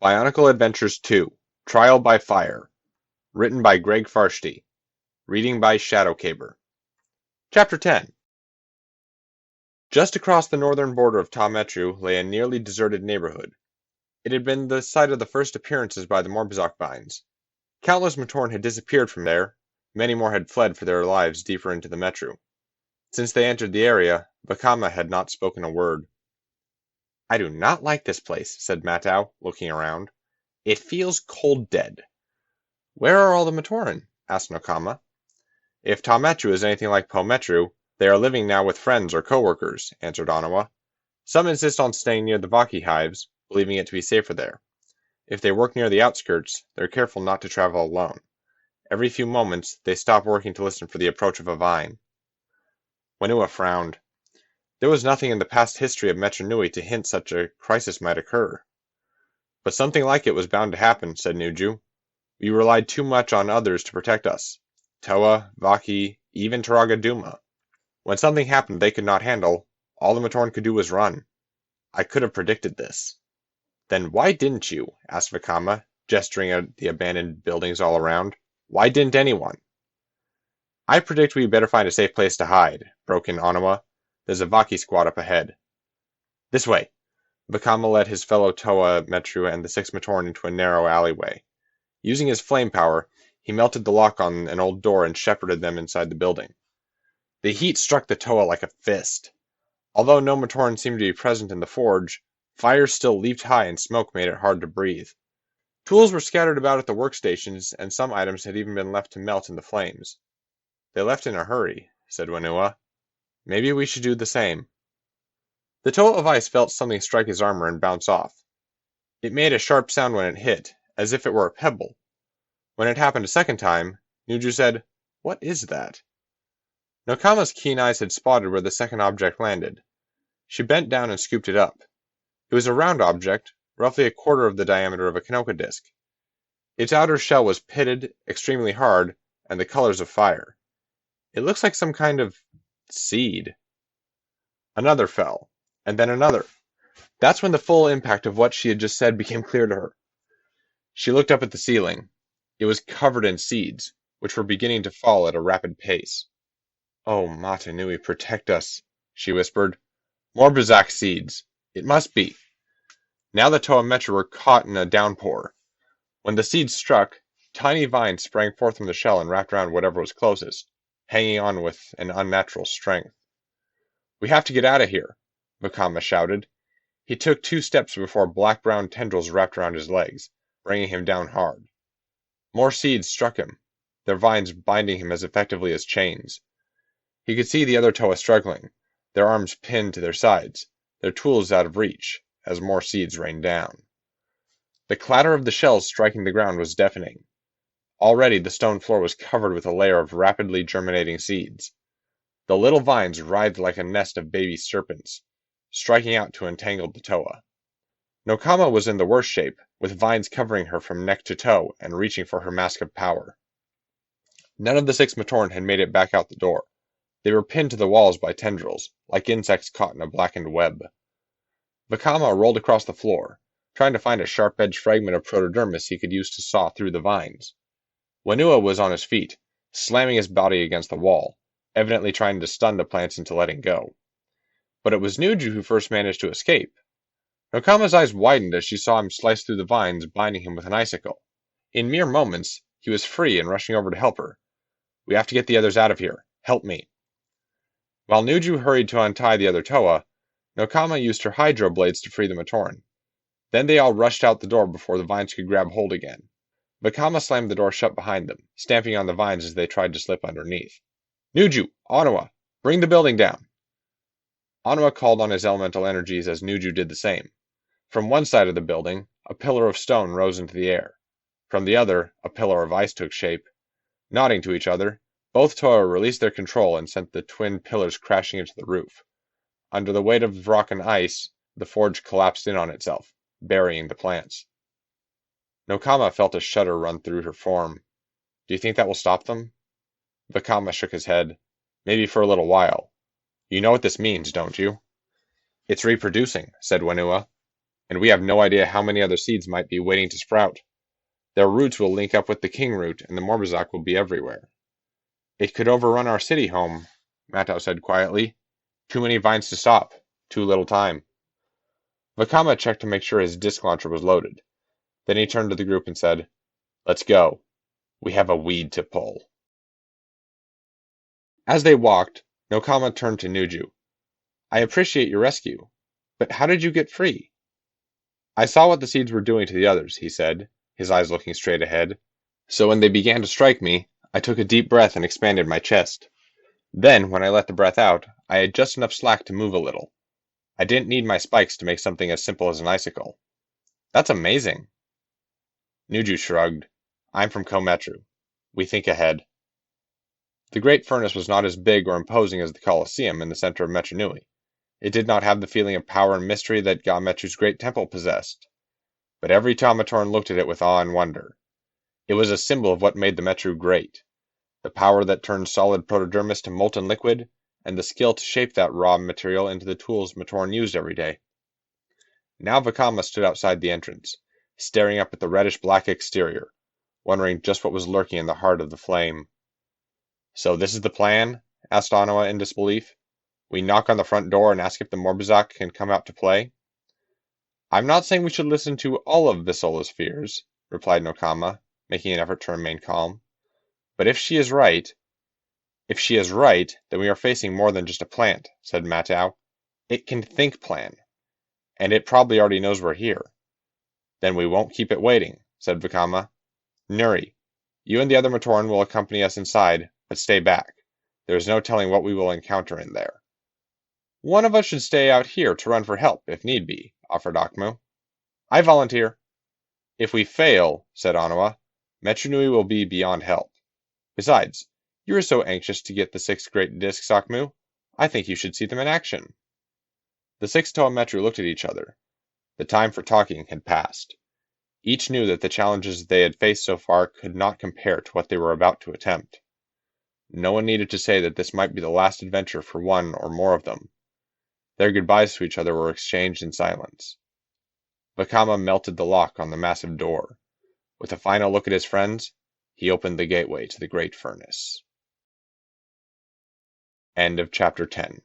Bionicle Adventures 2 Trial by Fire. Written by Greg Farshty. Reading by Shadowcaber. Chapter 10. Just across the northern border of Ta-Metru lay a nearly deserted neighborhood. It had been the site of the first appearances by the Morbizak vines. Countless Matorn had disappeared from there, many more had fled for their lives deeper into the Metru. Since they entered the area, Vakama had not spoken a word. "I do not like this place," said Matau, looking around. "It feels cold dead." "Where are all the Matoran?" asked Nokama. "If Ta-Metru is anything like Po-Metru, they are living now with friends or co-workers," answered Onawa. "Some insist on staying near the Vaki hives, believing it to be safer there. If they work near the outskirts, they're careful not to travel alone. Every few moments, they stop working to listen for the approach of a vine." Whenua frowned. There was nothing in the past history of Metru Nui to hint such a crisis might occur. "But something like it was bound to happen," said Nuju. "We relied too much on others to protect us. Toa, Vaki, even Taraga Duma. When something happened they could not handle, all the Matorn could do was run. I could have predicted this." "Then why didn't you?" asked Vakama, gesturing at the abandoned buildings all around. "Why didn't anyone?" "I predict we'd better find a safe place to hide," broke in Onawa. "There's a Vaki squad up ahead." "This way." Vakama led his fellow Toa Metru and the 6 Matorn into a narrow alleyway. Using his flame power, he melted the lock on an old door and shepherded them inside the building. The heat struck the Toa like a fist. Although no Matorn seemed to be present in the forge, fires still leaped high and smoke made it hard to breathe. Tools were scattered about at the workstations, and some items had even been left to melt in the flames. "They left in a hurry," said Whenua. "Maybe we should do the same." The Toa of Ice felt something strike his armor and bounce off. It made a sharp sound when it hit, as if it were a pebble. When it happened a second time, Nuju said, "What is that?" Nokama's keen eyes had spotted where the second object landed. She bent down and scooped it up. It was a round object, roughly a quarter of the diameter of a Kanoka disc. Its outer shell was pitted, extremely hard, and the colors of fire. "It looks like some kind of seed." Another fell, and then another. That's when the full impact of what she had just said became clear to her. She looked up at the ceiling. It was covered in seeds, which were beginning to fall at a rapid pace. "Oh, Mata Nui, protect us," she whispered. "Morbizak seeds. It must be." Now the Toa Metru were caught in a downpour. When the seeds struck, tiny vines sprang forth from the shell and wrapped around whatever was closest, hanging on with an unnatural strength. "We have to get out of here," Vakama shouted. He took 2 steps before black-brown tendrils wrapped around his legs, bringing him down hard. More seeds struck him, their vines binding him as effectively as chains. He could see the other Toa struggling, their arms pinned to their sides, their tools out of reach, as more seeds rained down. The clatter of the shells striking the ground was deafening. Already the stone floor was covered with a layer of rapidly germinating seeds. The little vines writhed like a nest of baby serpents, striking out to entangle the Toa. Nokama was in the worst shape, with vines covering her from neck to toe and reaching for her mask of power. None of the 6 Matorn had made it back out the door. They were pinned to the walls by tendrils, like insects caught in a blackened web. Vakama rolled across the floor, trying to find a sharp-edged fragment of protodermis he could use to saw through the vines. Whenua was on his feet, slamming his body against the wall, evidently trying to stun the plants into letting go. But it was Nuju who first managed to escape. Nokama's eyes widened as she saw him slice through the vines, binding him with an icicle. In mere moments, he was free and rushing over to help her. "We have to get the others out of here. Help me." While Nuju hurried to untie the other Toa, Nokama used her hydro blades to free the Matorn. Then they all rushed out the door before the vines could grab hold again. Vakama slammed the door shut behind them, stamping on the vines as they tried to slip underneath. "Nuju! Onawa! Bring the building down!" Onawa called on his elemental energies as Nuju did the same. From one side of the building, a pillar of stone rose into the air. From the other, a pillar of ice took shape. Nodding to each other, both Toa released their control and sent the twin pillars crashing into the roof. Under the weight of rock and ice, the forge collapsed in on itself, burying the plants. Nokama felt a shudder run through her form. "Do you think that will stop them?" Vakama shook his head. "Maybe for a little while. You know what this means, don't you?" "It's reproducing," said Whenua. and we have no idea how many other seeds might be waiting to sprout. Their roots will link up with the king root, and the Morbizak will be everywhere. It could overrun our city home, Matau said quietly. Too many vines to stop. Too little time. Vakama checked to make sure his disc launcher was loaded. Then he turned to the group and said, "Let's go. We have a weed to pull." As they walked, Nokama turned to Nuju. "I appreciate your rescue, but how did you get free?" "I saw what the seeds were doing to the others," he said, his eyes looking straight ahead. "So when they began to strike me, I took a deep breath and expanded my chest. Then, when I let the breath out, I had just enough slack to move a little. I didn't need my spikes to make something as simple as an icicle." "That's amazing." Nuju shrugged. "I'm from Kometru. We think ahead." The great furnace was not as big or imposing as the Colosseum in the center of Metru Nui. It did not have the feeling of power and mystery that Ga-Metru's great temple possessed. But every Taumaturn looked at it with awe and wonder. It was a symbol of what made the Metru great: the power that turned solid protodermis to molten liquid, and the skill to shape that raw material into the tools Matorn used every day. Now Vakama stood outside the entrance, staring up at the reddish-black exterior, wondering just what was lurking in the heart of the flame. "So this is the plan?" asked Anawa in disbelief. "We knock on the front door and ask if the Morbizak can come out to play?" "I'm not saying we should listen to all of Visola's fears," replied Nokama, making an effort to remain calm. "But if she is right, then we are facing more than just a plant," said Matau. "It can think plan. And it probably already knows we're here." "Then we won't keep it waiting," said Vakama. "Nuri, you and the other Matorn will accompany us inside, but stay back. There is no telling what we will encounter in there." "One of us should stay out here to run for help, if need be," offered Akmu. "I volunteer." "If we fail," said Anawa, "Metru Nui will be beyond help. Besides, you are so anxious to get the 6 great discs, Akmu. I think you should see them in action." The 6 Toa Metru looked at each other. The time for talking had passed. Each knew that the challenges they had faced so far could not compare to what they were about to attempt. No one needed to say that this might be the last adventure for one or more of them. Their goodbyes to each other were exchanged in silence. Vakama melted the lock on the massive door. With a final look at his friends, he opened the gateway to the great furnace. End of chapter 10.